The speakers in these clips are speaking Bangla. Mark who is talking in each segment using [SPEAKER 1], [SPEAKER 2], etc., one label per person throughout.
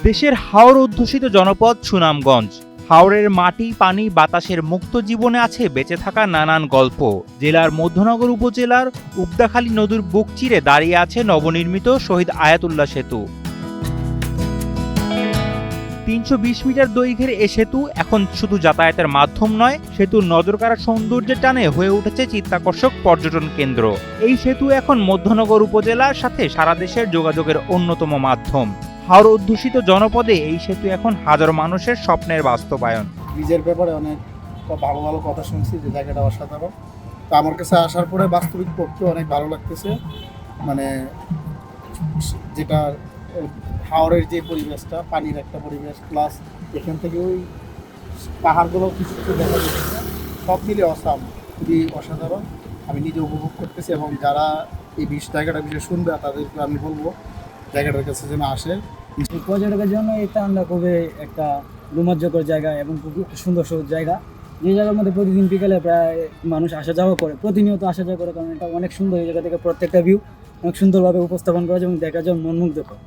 [SPEAKER 1] দেশের হাওর অধ্যুষিত জনপদ সুনামগঞ্জ। হাওরের মাটি, পানি, বাতাসের মুক্ত জীবনে আছে বেঁচে থাকা নানান গল্প। জেলার মধ্যনগর উপজেলার উবদাখালী নদীর বুক চিরে দাঁড়িয়ে আছে নবনির্মিত শহীদ আয়াতুল্লাহ সেতু। ৩২০ মিটার দৈর্ঘ্যের এ সেতু এখন শুধু যাতায়াতের মাধ্যম নয়, সেতুর নজরকাড়া সৌন্দর্যের টানে হয়ে উঠেছে চিত্তাকর্ষক পর্যটন কেন্দ্র। এই সেতু এখন মধ্যনগর উপজেলার সাথে সারা দেশের যোগাযোগের অন্যতম মাধ্যম। হাওর অধ্যুষিত জনপদে এই সেতু এখন হাজারো মানুষের স্বপ্নের বাস্তবায়ন।
[SPEAKER 2] ব্রিজের ব্যাপারে অনেক ভালো ভালো কথা শুনছি, যে জায়গাটা অসাধারণ। তো আমার কাছে আসার পরে বাস্তবিক পক্ষে অনেক ভালো লাগতেছে। মানে যেটা হাওরের যে পরিবেশটা, পানির একটা পরিবেশ, প্লাস এখান থেকে ওই পাহাড়গুলো কিছু কিছু দেখা যাচ্ছে, সব মিলে খুবই অসাধারণ। আমি নিজে উপভোগ করতেছি, এবং যারা এই জায়গাটা বিষয়ে শুনবে তাদেরকে আমি বলবো জায়গাটার কাছে যেন আসে।
[SPEAKER 3] পর্যটকের জন্য এটা আমরা খুবই একটা রোমাঞ্চকর জায়গা এবং খুবই সুন্দর জায়গা, যে জায়গার মধ্যে প্রতিদিন বিকেলে প্রায় মানুষ আসা যাওয়া করে, প্রতিনিয়ত আসা যাওয়া করে, কারণ এটা অনেক সুন্দর। এই জায়গা থেকে প্রত্যেকটা ভিউ অনেক সুন্দরভাবে উপস্থাপন করা যায় এবং দেখা যায় মনমুগ্ধকর।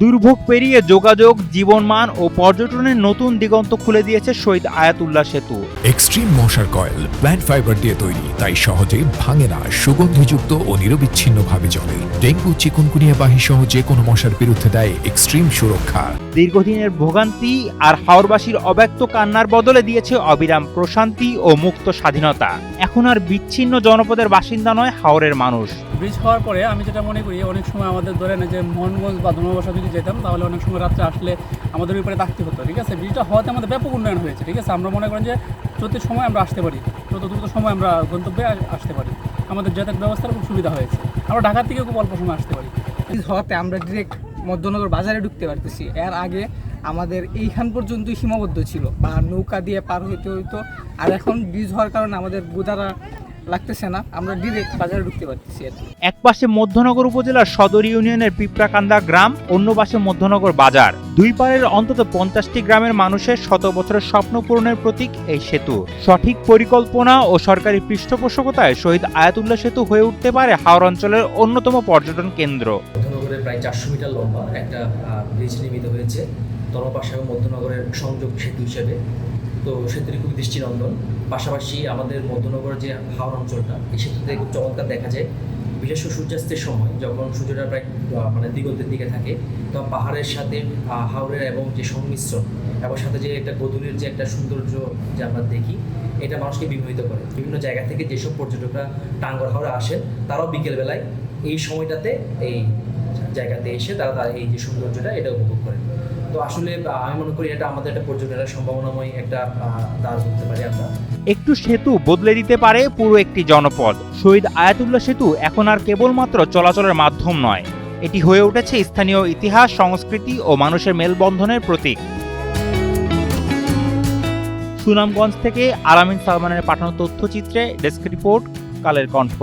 [SPEAKER 1] দুর্ভোগ পেরিয়ে যোগাযোগ, জীবনমান ও পর্যটনের নতুন দিগন্ত খুলে দিয়েছে শহীদ আয়াতুল্লাহ সেতু।
[SPEAKER 4] এক্সট্রিম মশার কয়েল প্ল্যান্ট ফাইবার দিয়ে তৈরি, তাই সহজে ভাঙে না, সুগন্ধিযুক্ত ও নিরবিচ্ছিন্নভাবে জ্বলে। ডেঙ্গু, চিকুনগুনিয়া বাহি সহ যে কোনো মশার বিরুদ্ধে দেয় এক্সট্রিম সুরক্ষা।
[SPEAKER 1] দীর্ঘদিনের ভোগান্তি আর হাওরবাসীর অব্যক্ত কান্নার বদলে দিয়েছে অবিরাম প্রশান্তি ও মুক্ত স্বাধীনতা। এখন আর বিচ্ছিন্ন জনপদের বাসিন্দা নয় হাওরের মানুষ।
[SPEAKER 5] ব্রিজ হওয়ার পরে আমি যেটা মনে করি, অনেক সময় আমাদের ধরে না যে মোহনগঞ্জ বা ধর্মবাসা যদি যেতাম, তাহলে অনেক সময় রাত্রে আসলে আমাদের উপরে থাকতে হতো। ঠিক আছে, ব্রিজটা হওয়াতে আমাদের ব্যাপক উন্নয়ন হয়েছে। ঠিক আছে, আমরা মনে করেন যে যত সময় আমরা আসতে পারি, তত দ্রুত সময় আমরা গন্তব্যে আসতে পারি। আমাদের যাতায়াত ব্যবস্থার খুব সুবিধা হয়েছে। আমরা ঢাকার থেকে খুব অল্প সময় আসতে পারি।
[SPEAKER 6] ব্রিজ হওয়াতে আমরা ডিরেক্ট মধ্যনগর বাজারে ঢুকতে পারতেছি। এর আগে আমাদের এইখান পর্যন্তই সীমাবদ্ধ ছিল, বা নৌকা দিয়ে পার হইতে হইতো। আর এখন ব্রিজ হওয়ার কারণে আমাদের গুদারা লাগতেছে না, আমরা ডিরেক্ট বাজারে ঢুকতে পারতেছি।
[SPEAKER 1] এক পাশে মধ্যনগর উপজেলার সদর ইউনিয়নের পিঁপড়াকান্দা গ্রাম, অন্য পাশে মধ্যনগর বাজার। দুই পারের অন্তত 50টি গ্রামের মানুষের শত বছরের স্বপ্ন পূরণের প্রতীক এই সেতু। সঠিক পরিকল্পনা ও সরকারি পৃষ্ঠপোষকতায় শহীদ আয়াতুল্লাহ সেতু হয়ে উঠতে পারে হাওর অঞ্চলের অন্যতম পর্যটন কেন্দ্র।
[SPEAKER 7] মধ্যনগরে প্রায় 400 মিটার লম্বা একটা ব্রিজ নির্মিত হয়েছে তলপাশা এবং মধ্যনগরের সংযোগ সেতু হিসেবে। তো সেতুটি খুবই দৃষ্টিনন্দন। পাশাপাশি আমাদের মধ্যনগর যে হাওর অঞ্চলটা, এই সেতুতে খুব চমৎকার দেখা যায়, বিশেষ করে সূর্যাস্তের সময় যখন সূর্যটা প্রায় দিগন্তের দিকে থাকে, তখন পাহাড়ের সাথে হাওরের এবং যে সংমিশ্রণ এবং সাথে যে একটা গধূলির যে একটা সৌন্দর্য যে আমরা দেখি, এটা মানুষকে বিমোহিত করে। বিভিন্ন জায়গা থেকে যেসব পর্যটকরা টাঙ্গর হাওরে আসেন, তারাও বিকেলবেলায় এই সময়টাতে এই জায়গাতে এসে তারা এই যে সৌন্দর্যটা এটা উপভোগ করে। তো আসলে আমি মনে করি এটা আমাদের একটা পর্যটনের সম্ভাবনাময় একটা দ্বার বলতে পারি আমরা।
[SPEAKER 1] একটু সেতু বদলে দিতে পারে পুরো একটি জনপদ। শহীদ আয়াতুল্লাহ সেতু এখন আর কেবলমাত্র চলাচলের মাধ্যম নয়, এটি হয়ে উঠেছে স্থানীয় ইতিহাস, সংস্কৃতি ও মানুষের মেলবন্ধনের প্রতীক। সুনামগঞ্জ থেকে আলামিন সালমানের পাঠানো তথ্যচিত্রে ডেস্ক রিপোর্ট, কালের কণ্ঠ।